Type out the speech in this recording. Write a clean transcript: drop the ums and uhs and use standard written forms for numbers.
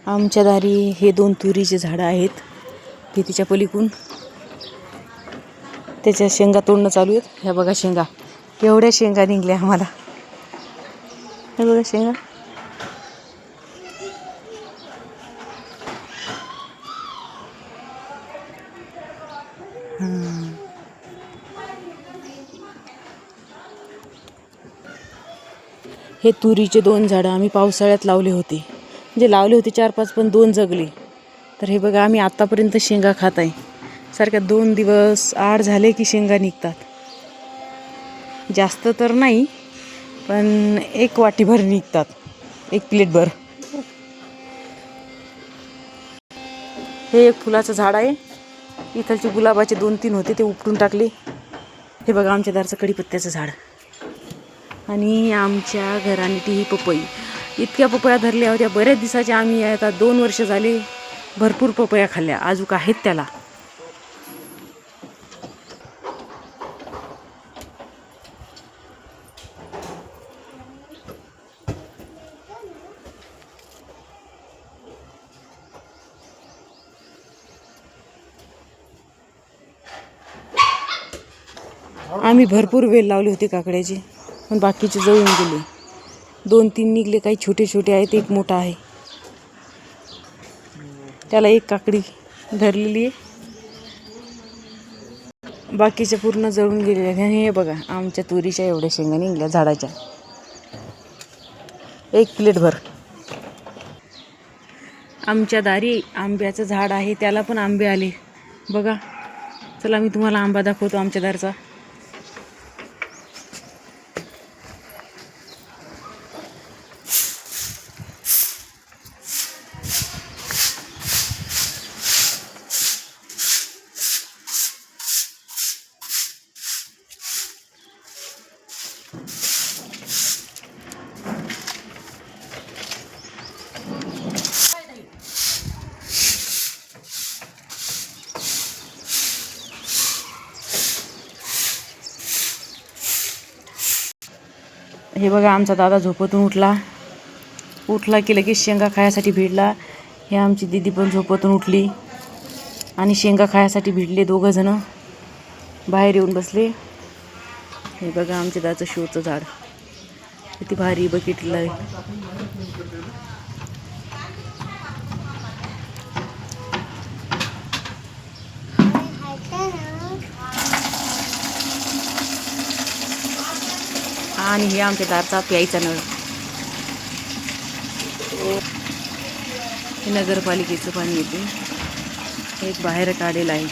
आमच्या दारी हे 2 तुरीचे झाडं आहेत. ते तिच्या पलीकडून त्याच्या शेंगा तोडणं चालू आहेत. ह्या बघा शेंगा, एवढ्या शेंगा निघल्या आम्हाला. हे बघा शेंगा. हे तुरीचे 2 झाडं आम्ही पावसाळ्यात लावले होते. म्हणजे लावले होते 4-5, पण 2 जगले. तर हे बघा, आम्ही आत्तापर्यंत शेंगा खात आहे. सारख्या 2 दिवस आड झाले की शेंगा निघतात. जास्त तर नाही, पण 1 वाटीभर निघतात, 1 प्लेटभर. हे एक फुलाचं झाड आहे. इथलचे गुलाबाचे 2-3 होते, ते उपटून टाकले. हे बघा आमच्या दारचं कढीपत्त्याचं झाड. आणि आमच्या घरानीटी ही पपई. इतक्या पपया धरल्या होत्या बऱ्याच दिवसाच्या. आम्ही आता 2 वर्ष झाले भरपूर पपया खाल्ल्या. अजून आहेत त्याला. आम्ही भरपूर वेल लावले होते काकड्याचे, पण बाकीचे जळून गेले. 2-3 निघले, काही छोटे छोटे आहेत, एक मोठा आहे. त्याला 1 काकडी धरलेली आहे, बाकीचे पूर्ण जळून गेलेले आहे. हे बघा आमच्या तुरीच्या एवढ्या शेंगा निघल्या झाडाच्या, 1 प्लेटभर. आमच्या दारी आंब्याचं झाड आहे, त्याला पण आंबे आले बघा. चला मी तुम्हाला आंबा दाखवतो आमच्या दारचा. हे बघा आमचा दादा झोपेतून उठला की लगेच शेंगा खायसाठी भिडला. हे आमची दीदी पण झोपेतून उठली आणि शेंगा खायसाठी भिडले. 2 जण बाहेर येऊन बसले. हे बघा आमच्या दादाचं शोचं झाड किती भारी बकेटला आहे. आणि हे आमच्या दारचा प्यायचा नळ. हे नगरपालिकेचं पाणी येते. एक बाहेर काढलेलं आहे.